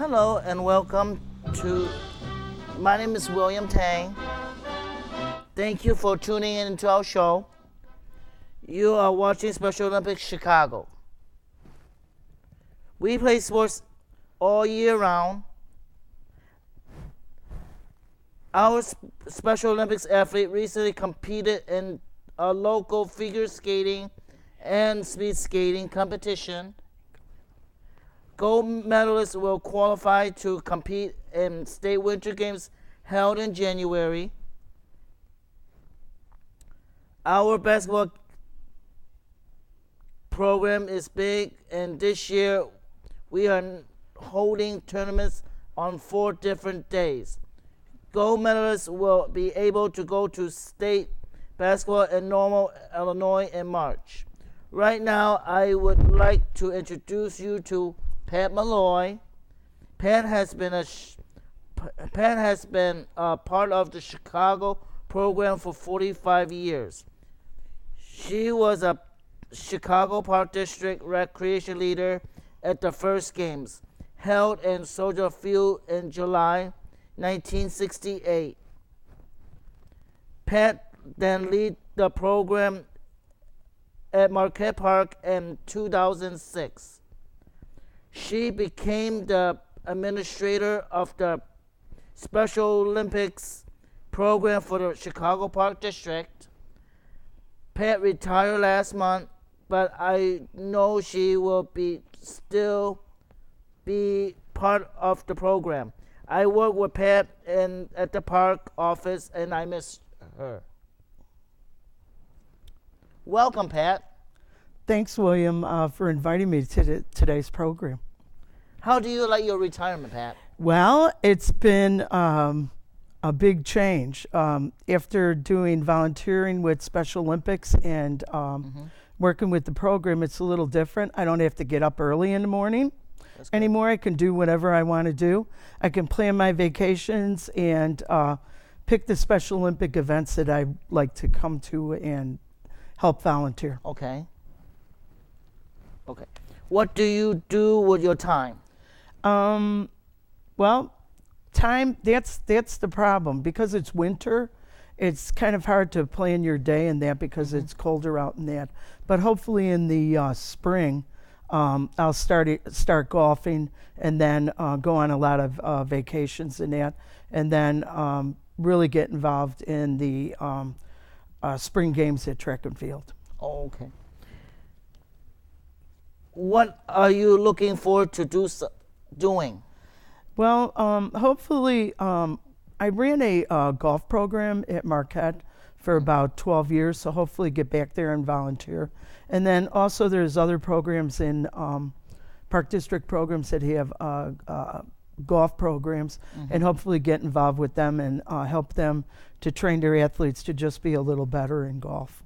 Hello and welcome to. My name is William Tang. Thank you for tuning in to our show. You are watching Special Olympics Chicago. We play sports all year round. Our Special Olympics athlete recently competed in a local figure skating and speed skating competition. Gold medalists will qualify to compete in state winter games held in January. Our basketball program is big, and this year we are holding tournaments on 4 different days. Gold medalists will be able to go to state basketball in Normal, Illinois in March. Right now, I would like to introduce you to Pat Molloy. Pat has been a part of the Chicago program for 45 years. She was a Chicago Park District recreation leader at the first games, held in Soldier Field in July 1968. Pat then led the program at Marquette Park in 2006. She became the administrator of the Special Olympics program for the Chicago Park District. Pat retired last month, but I know she will still be part of the program. I work with Pat at the park office, and I miss her. Welcome, Pat. Thanks, William, for inviting me to today's program. How do you like your retirement, Pat? Well, it's been a big change. After doing volunteering with Special Olympics and working with the program, it's a little different. I don't have to get up early in the morning anymore. I can do whatever I want to do. I can plan my vacations and pick the Special Olympic events that I like to come to and help volunteer. Okay. What do you do with your time? Well, time, that's the problem. Because it's winter, it's kind of hard to plan your day in that because it's colder out in that. But hopefully in the spring, I'll start golfing and then go on a lot of vacations in that, and then really get involved in the spring games at track and field. Oh, okay. What are you looking forward to doing? Well, hopefully, I ran a golf program at Marquette for about 12 years, so hopefully get back there and volunteer. And then also there's other programs in Park District programs that have golf programs, and hopefully get involved with them and help them to train their athletes to just be a little better in golf.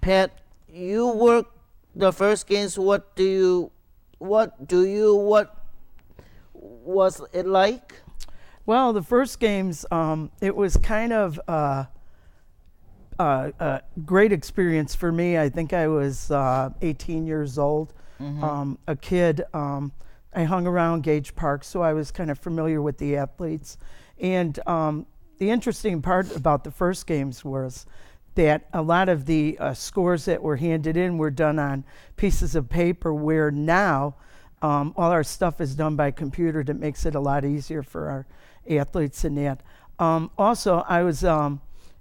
Pat, you work the first games. What was it like? Well, the first games, it was kind of a great experience for me. I think I was 18 years old, a kid. I hung around Gage Park, so I was kind of familiar with the athletes. And the interesting part about the first games was that a lot of the scores that were handed in were done on pieces of paper, where now all our stuff is done by computer. That makes it a lot easier for our athletes in that. Also, I was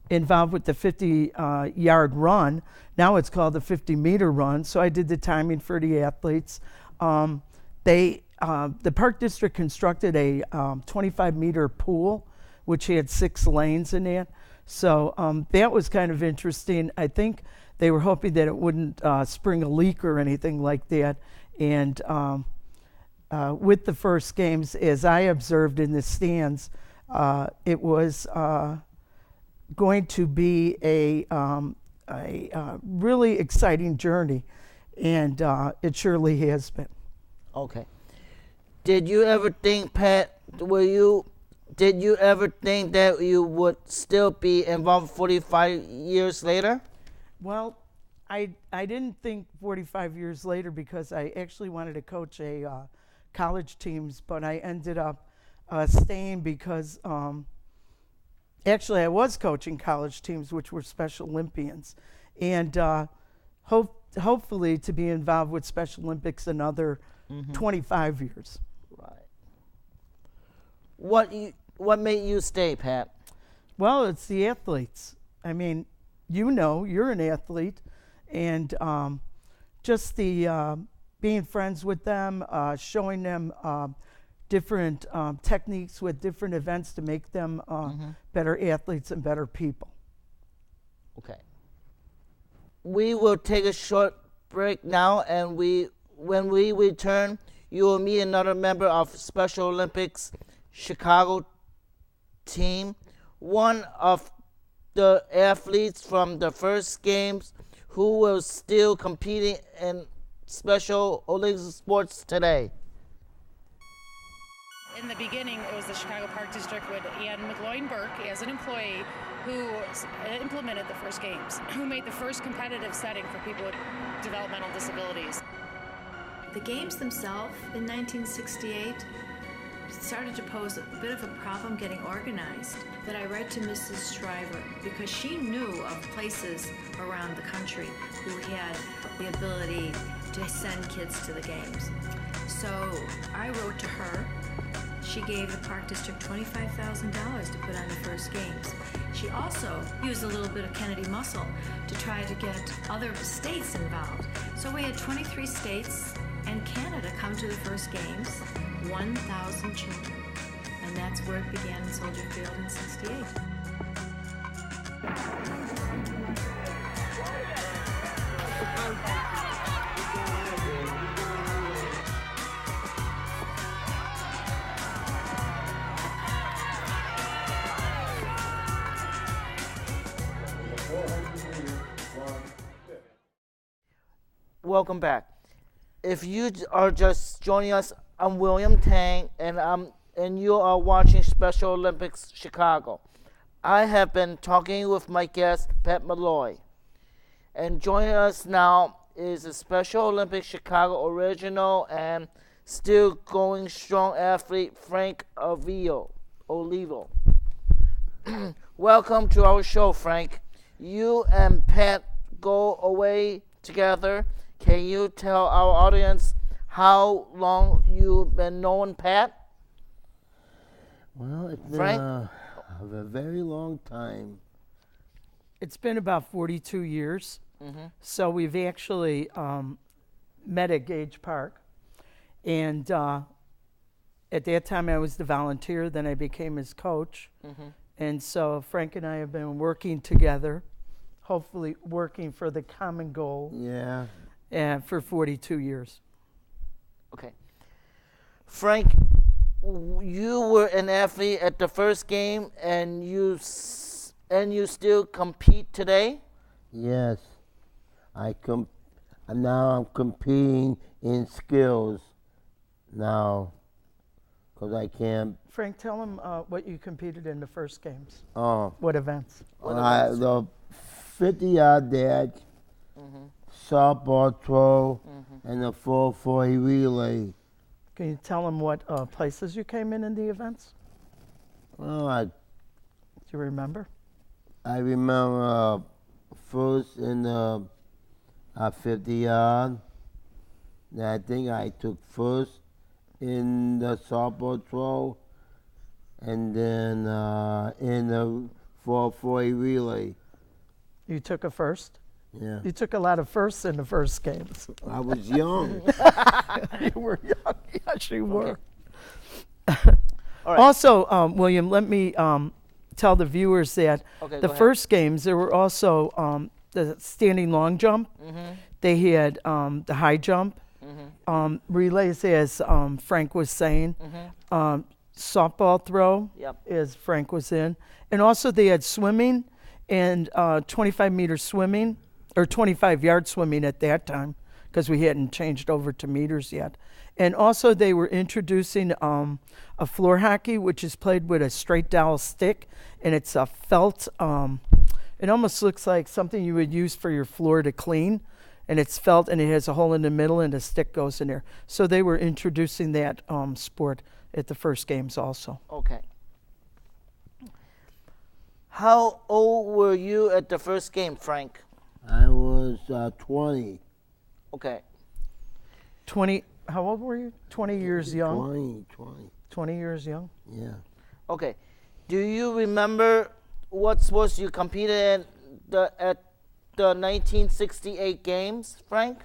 involved with the 50-yard run. Now it's called the 50-meter run, so I did the timing for the athletes. The Park District constructed a 25-meter pool, which had 6 lanes in it. So that was kind of interesting. I think they were hoping that it wouldn't spring a leak or anything like that. And with the first games, as I observed in the stands, it was going to be a really exciting journey, and it surely has been. Okay. Did you ever think, Pat, did you ever think that you would still be involved 45 years later? Well, I didn't think 45 years later, because I actually wanted to coach a college teams, but I ended up staying because actually I was coaching college teams, which were Special Olympians, and hopefully to be involved with Special Olympics another 25 years. Right. What made you stay, Pat? Well, it's the athletes. I mean, you're an athlete, and just the being friends with them, showing them different techniques with different events to make them better athletes and better people. Okay. We will take a short break now, and when we return, you will meet another member of Special Olympics Chicago team, one of the athletes from the first games who was still competing in Special Olympics sports today. In the beginning, it was the Chicago Park District with Ann McGloin-Burke as an employee who implemented the first games, who made the first competitive setting for people with developmental disabilities. The games themselves in 1968 started to pose a bit of a problem getting organized. That I write to Mrs. Shriver because she knew of places around the country who had the ability to send kids to the games. So I wrote to her. She gave the Park District $25,000 to put on the first games. She also used a little bit of Kennedy muscle to try to get other states involved. So we had 23 states and Canada come to the first games, 1,000 children. And that's where it began in Soldier Field in '68. Welcome back. If you are just joining us, I'm William Tang, and you are watching Special Olympics Chicago. I have been talking with my guest, Pat Molloy. And joining us now is a Special Olympics Chicago original and still going strong athlete, Frank Olivo. Welcome to our show, Frank. You and Pat go away together. Can you tell our audience how long you've been knowing Pat? Well, it's been Frank? a very long time. It's been about 42 years. So we've actually met at Gage Park. And at that time, I was the volunteer. Then I became his coach. And so Frank and I have been working together, hopefully working for the common goal. Yeah. For 42 years. Okay. Frank, you were an athlete at the first game, and you still compete today? Yes. Now I'm competing in skills now because I can't. Frank, tell them what you competed in the first games. Oh. What events? The 50-yard dash, softball throw, and the 440 relay. Can you tell them what places you came in the events? Well, Do you remember? I remember first in the 50-yard. I think I took first in the softball throw, and then in the 440 relay. You took a first? Yeah. You took a lot of firsts in the first games. I was young. You were young. Yes, you were. All right. Also, William, let me tell the viewers that the go first games, there were also the standing long jump. They had the high jump, relays, as Frank was saying, softball throw, as Frank was in. And also they had swimming and 25-meter swimming, or 25-yard swimming at that time, because we hadn't changed over to meters yet. And also they were introducing a floor hockey, which is played with a straight dowel stick, and it's a felt It almost looks like something you would use for your floor to clean, and it's felt, and it has a hole in the middle, and a stick goes in there. So they were introducing that sport at the first games also. Okay. How old were you at the first game, Frank? I was 20. Okay. 20. How old were you? 20 years young. 20. 20 years young. Yeah. Okay. Do you remember what sports you competed at the 1968 games, Frank?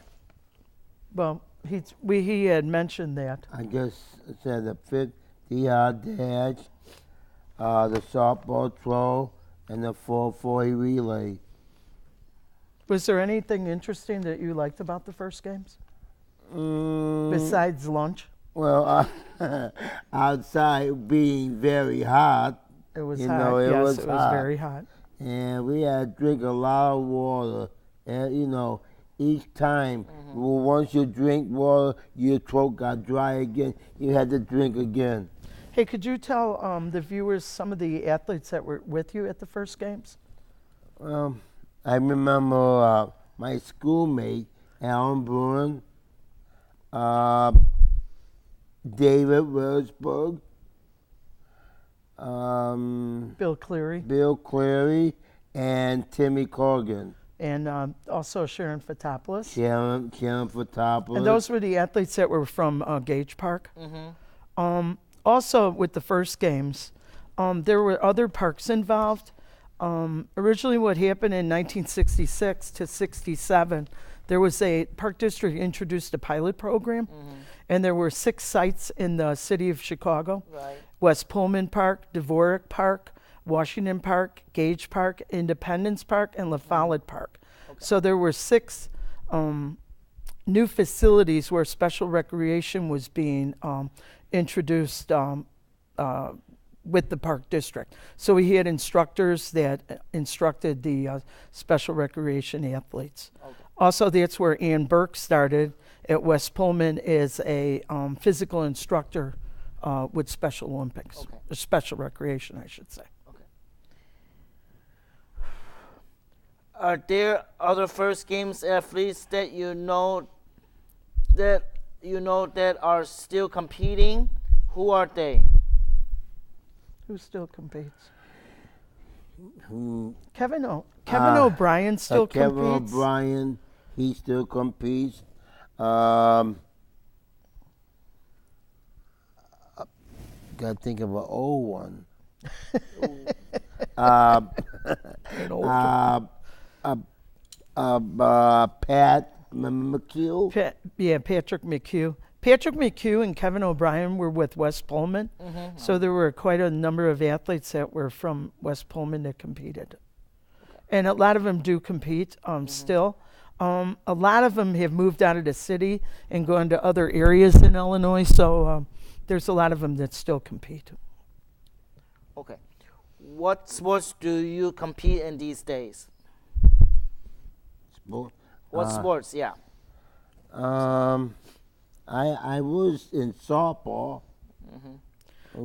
Well, he had mentioned that. I just said the 50-yard dash, the softball throw, and the 440 relay. Was there anything interesting that you liked about the first games besides lunch? Well, outside being very hot. It was You hot. know, it yes, was it was hot. very hot. And we had to drink a lot of water. And, you know, each time, well, once you drink water, your throat got dry again. You had to drink again. Hey, could you tell the viewers some of the athletes that were with you at the first games? I remember my schoolmate, Alan Bruin, David Willisburg, Bill Cleary. Bill Cleary, and Timmy Corrigan. And also Sharon Fotopoulos. Sharon Fotopoulos. And those were the athletes that were from Gage Park. Also, with the first games, there were other parks involved. Originally, what happened in 1966 to 67, there was a park district introduced a pilot program, and there were 6 sites in the city of Chicago. Right. West Pullman Park, Dvorak Park, Washington Park, Gage Park, Independence Park, and La Follette Park. Okay. So there were 6 new facilities where special recreation was being introduced with the park district. So we had instructors that instructed the special recreation athletes. Okay. Also, that's where Ann Burke started at West Pullman as a physical instructor with Special Olympics, Okay. or special recreation, I should say. Okay. Are there other first games athletes that you know that are still competing? Who are they? Who still competes? Who- Kevin O'Brien still Kevin competes. O'Brien, he still competes. Gotta think of an old one. An old Pat McHugh. Patrick McHugh. Patrick McHugh and Kevin O'Brien were with West Pullman, so there were quite a number of athletes that were from West Pullman that competed. And a lot of them do compete still. A lot of them have moved out of the city and gone to other areas in Illinois, so there's a lot of them that still compete. Okay. What sports do you compete in these days? Sport. What sports? Yeah. I was in softball.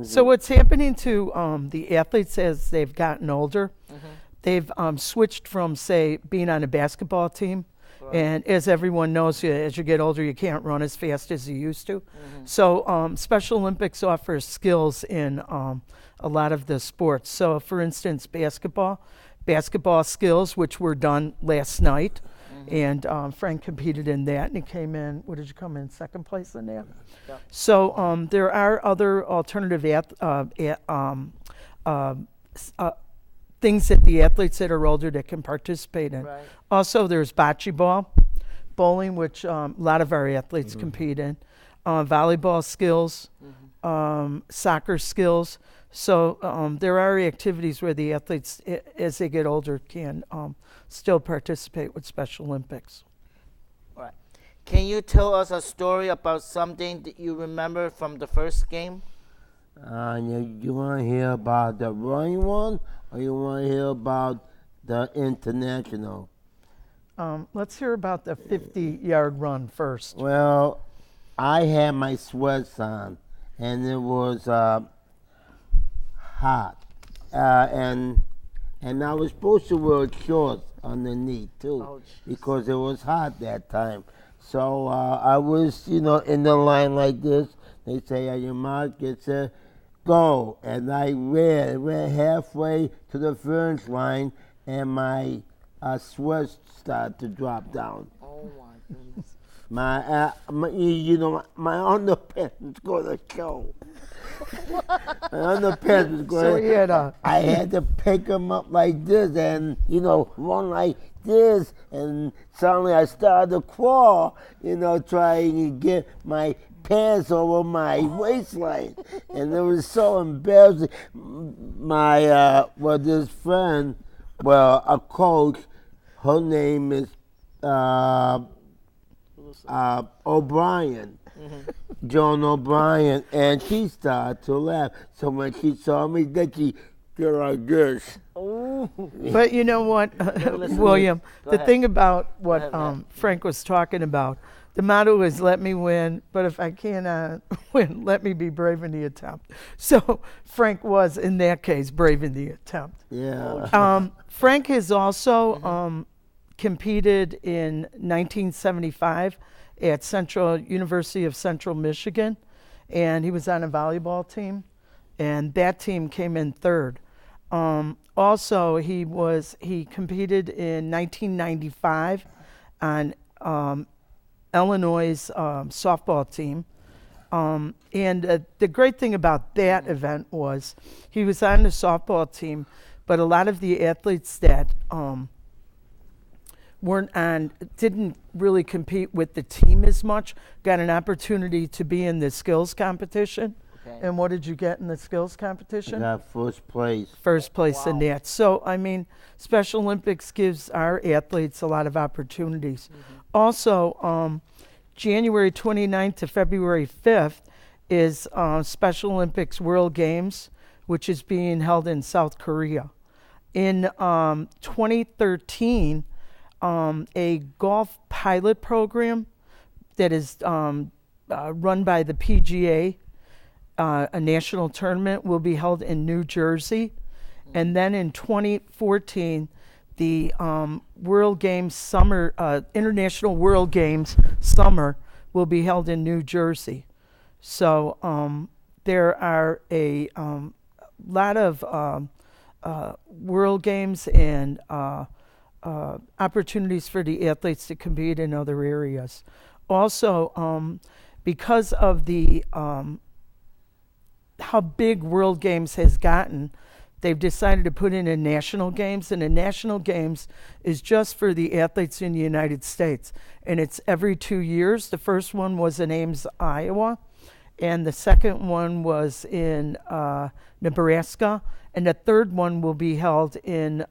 So what's happening to the athletes as they've gotten older, they've switched from, say, being on a basketball team, and as everyone knows, as you get older, you can't run as fast as you used to. So Special Olympics offers skills in a lot of the sports. So, for instance, basketball skills, which were done last night, and Frank competed in that, and he came in. What did you come in? Second place in that. Yeah. So there are other alternative things that the athletes that are older that can participate in. Right. Also, there's bocce ball, bowling, which a lot of our athletes compete in, volleyball skills, soccer skills. So there are activities where the athletes, as they get older, can still participate with Special Olympics. All right. Can you tell us a story about something that you remember from the first game? You want to hear about the running one, or you want to hear about the international? Let's hear about the 50-yard run first. Well, I had my sweats on, and it was hot, and and I was supposed to wear shorts underneath too, Oh, jeez. because it was hot that time. So I was, in the line like this. They say, "Are you marked?" It said, "Go," and I ran halfway to the finish line, and my sweat started to drop down. Oh my goodness. My underpants was gonna show. My underpants was So he had gonna. I had to pick them up like this, and run like this, and suddenly I started to crawl, trying to get my pants over my waistline, and it was so embarrassing. My this friend, a coach, her name is O'Brien, John O'Brien, and she started to laugh. So when she saw me, then she did like this. But you know what, listen. William, Go the ahead. thing about what ahead, Matt. Frank was talking about, the motto is let me win, but if I cannot win, let me be brave in the attempt. So Frank was, in that case, brave in the attempt. Yeah. Frank has also competed in 1975 at University of Central Michigan, and he was on a volleyball team, and that team came in third. Also, he competed in 1995 on Illinois' softball team. And the great thing about that event was he was on the softball team, but a lot of the athletes that didn't really compete with the team as much, got an opportunity to be in the skills competition. Okay. And what did you get in the skills I competition? got first place. First place in that. So, I mean, Special Olympics gives our athletes a lot of opportunities. Also, January 29th to February 5th is Special Olympics World Games, which is being held in South Korea. In 2013, a golf pilot program that is run by the PGA, a national tournament, will be held in New Jersey. And then in 2014, the World Games Summer, International World Games Summer will be held in New Jersey. So there are a lot of World Games and opportunities for the athletes to compete in other areas. Also, because of the how big World Games has gotten, they've decided to put in a national games, and the national games is just for the athletes in the United States, and it's every 2 years. The first one was in Ames, Iowa, and the second one was in Nebraska, and the third one will be held in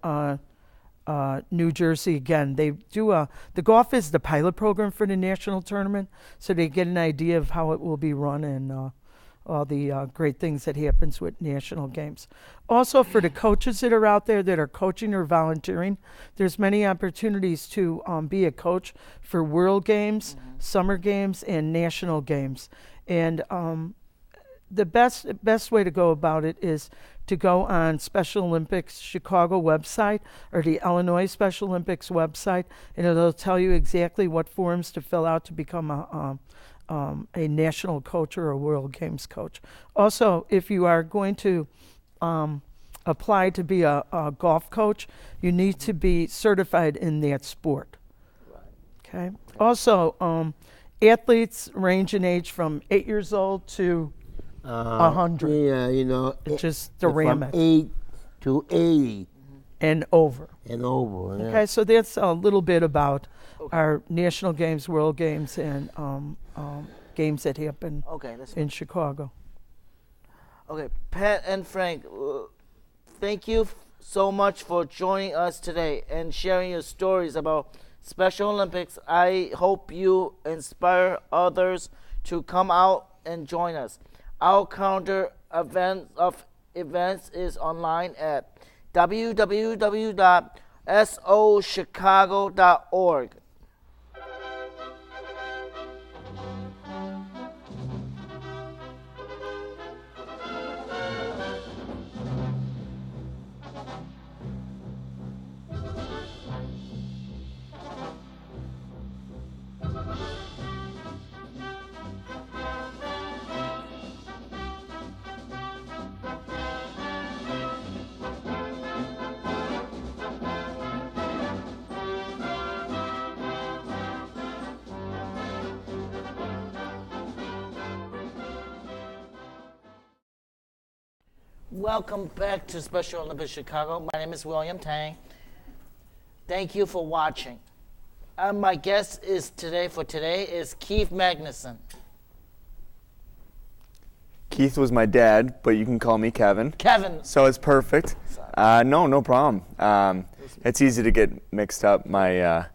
New Jersey again. They do the golf is the pilot program for the national tournament, so they get an idea of how it will be run and all the great things that happens with national games. Also, for the coaches that are out there that are coaching or volunteering, there's many opportunities to be a coach for World Games, Summer Games, and National Games. And the best way to go about it is to go on Special Olympics Chicago website or the Illinois Special Olympics website, and it'll tell you exactly what forms to fill out to become a national coach or a World Games coach. Also, if you are going to apply to be a golf coach, you need to be certified in that sport. Okay. Also, athletes range in age from 8 years old to 100. Yeah, It's just the from gamut. 8 to 80 And over. and over. Yeah. Okay, so that's a little bit about our national games, World Games, and games that happen Okay, that's in Chicago. okay. Pat and Frank, thank you so much for joining us today and sharing your stories about Special Olympics. I hope you inspire others to come out and join us. Our calendar events is online at www.sochicago.org. Welcome back to Special Olympics Chicago. My name is William Tang. Thank you for watching. My guest is today is Keith Magnuson. Keith was my dad, but you can call me Kevin. Kevin. So it's perfect. No problem. It's easy to get mixed up. My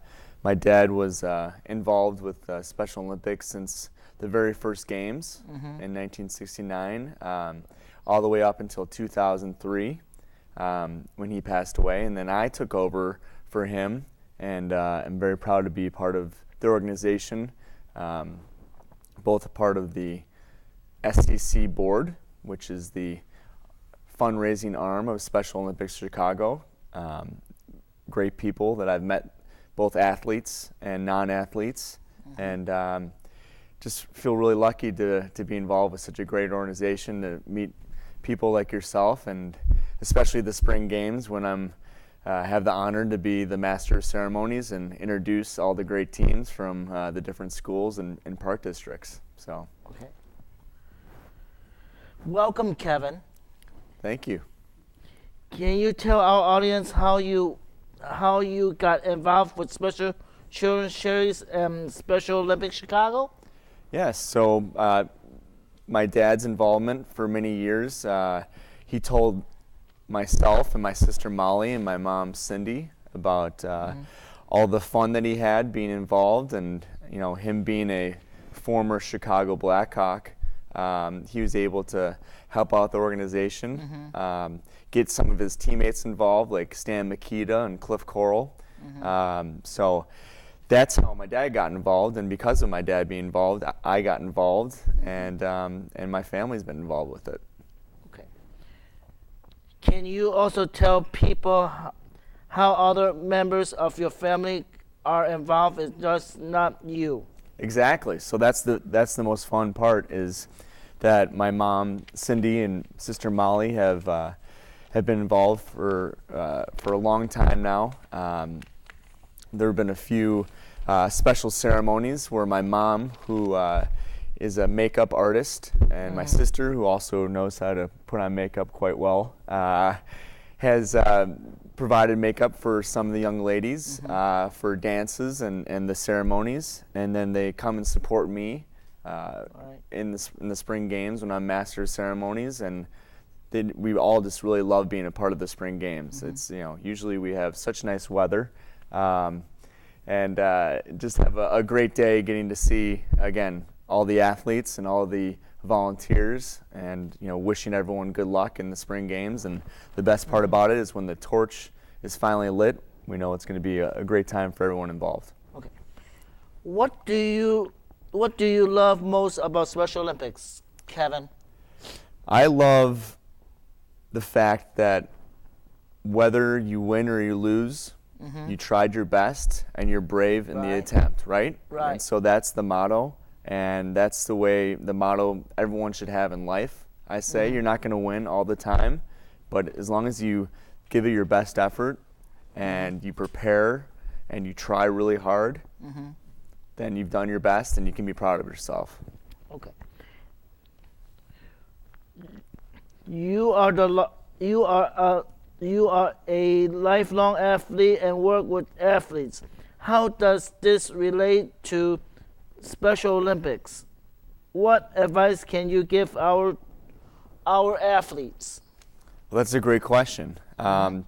dad was involved with Special Olympics since the very first games in 1969, all the way up until 2003 when he passed away. And then I took over for him, and I'm very proud to be part of the organization, both a part of the SEC board, which is the fundraising arm of Special Olympics Chicago. Great people that I've met, both athletes and non-athletes, and just feel really lucky to be involved with such a great organization, to meet people like yourself, and especially the spring games when I'm have the honor to be the master of ceremonies and introduce all the great teams from the different schools and park districts. So. Okay. Welcome, Kevin. Thank you. Can you tell our audience how you got involved with Special Children's Charities and Special Olympics Chicago? Yes. So my dad's involvement for many years. He told myself and my sister Molly and my mom Cindy about all the fun that he had being involved, and him being a former Chicago Blackhawk. He was able to help out the organization, get some of his teammates involved, like Stan Makita and Cliff Coral. So that's how my dad got involved, and because of my dad being involved, I got involved, and my family's been involved with it. Okay. Can you also tell people how other members of your family are involved? It's just not you. Exactly. So that's the most fun part, is that my mom Cindy and sister Molly have been involved for a long time now. There have been a few special ceremonies where my mom, who is a makeup artist, and my sister, who also knows how to put on makeup quite well, has provided makeup for some of the young ladies for dances and the ceremonies, and then they come and support me in the spring games when I'm master of ceremonies, and we all just really love being a part of the spring games. It's usually we have such nice weather, and just have a great day getting to see again all the athletes and all the volunteers, and wishing everyone good luck in the spring games. And the best part about it is when the torch is finally lit, we know it's going to be a great time for everyone involved. Okay. What do you love most about Special Olympics, Kevin? I love the fact that whether you win or you lose, you tried your best and you're brave in the attempt, right? Right. And so that's the motto. And that's the motto everyone should have in life. I say you're not going to win all the time, but as long as you give it your best effort and you prepare and you try really hard, then you've done your best and you can be proud of yourself. Okay. You are a lifelong athlete and work with athletes. How does this relate to Special Olympics? What advice can you give our athletes? Well, that's a great question. Kind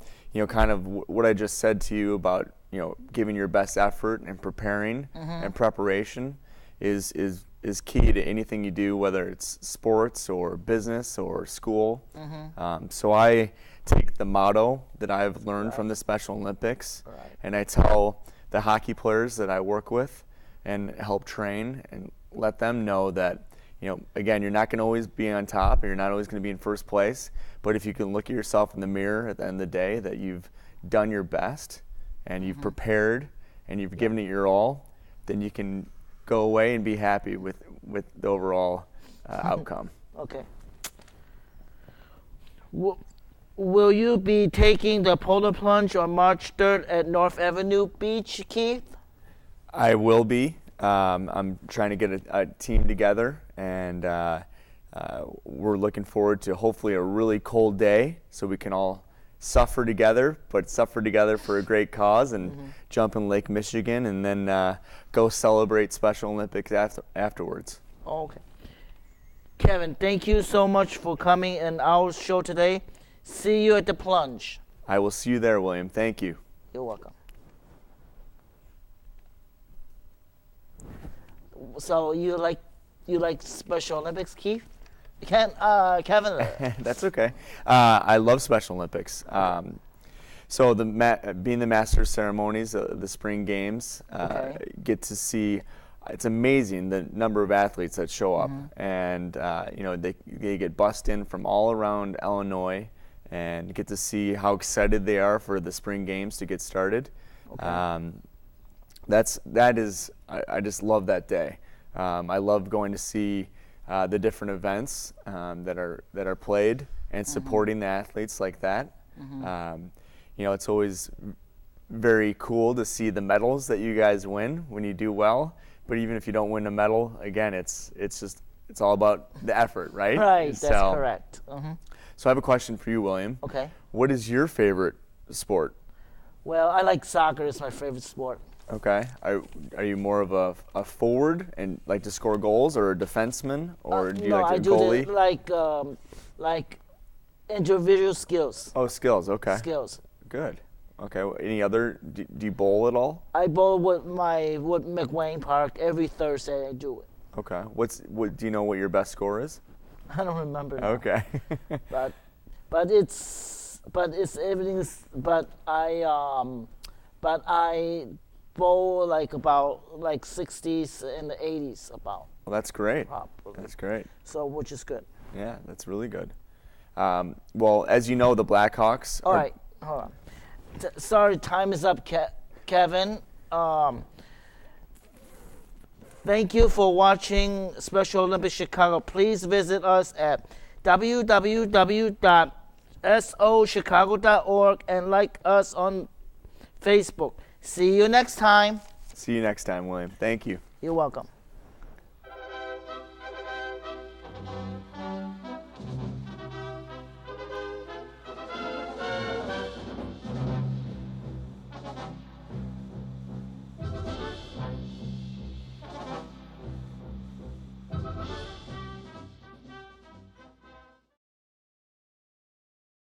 of what I just said to you about giving your best effort and preparing and preparation is key to anything you do, whether it's sports or business or school. So I take the motto that I've learned from the Special Olympics, and I tell the hockey players that I work with and help train and let them know that, again, you're not going to always be on top, or you're not always going to be in first place, but if you can look at yourself in the mirror at the end of the day, that you've done your best and you've prepared and you've given it your all, then you can go away and be happy with the overall outcome. Okay. Will you be taking the polar plunge on March 3rd at North Avenue Beach, Keith? I will be. I'm trying to get a team together, and we're looking forward to hopefully a really cold day so we can all suffer together, but suffer together for a great cause and jump in Lake Michigan and then go celebrate Special Olympics afterwards. Okay. Kevin, thank you so much for coming in our show today. See you at the plunge. I will see you there, William. Thank you. You're welcome. So you like Special Olympics, Keith? Kevin? That's okay. I love Special Olympics. So being the master of ceremonies, the spring games, get to see. It's amazing the number of athletes that show up, and they get bussed in from all around Illinois, and get to see how excited they are for the spring games to get started. I just love that day. I love going to see the different events that are played and supporting the athletes like that. It's always very cool to see the medals that you guys win when you do well. But even if you don't win a medal, again, it's all about the effort, right? Right, that's correct. So I have a question for you, William. Okay. What is your favorite sport? Well, I like soccer. It's my favorite sport. Okay. Are you more of a forward and like to score goals, or a defenseman, or do you like to goalie? No, I do like individual skills. Oh, skills. Okay. Skills. Good. Okay. Any other? Do you bowl at all? I bowl with McQueen Park every Thursday. I do it. Okay. Do you know what your best score is? I don't remember. Now. Okay. but I bowl like about 60s and the 80s about. Well, that's great. Probably. That's great. So which is good. Yeah, that's really good. Well, as you know, the Blackhawks. All right. Hold on. Sorry, time is up, Kevin. Thank you for watching Special Olympics Chicago. Please visit us at www.sochicago.org and like us on Facebook. See you next time. See you next time, William. Thank you. You're welcome.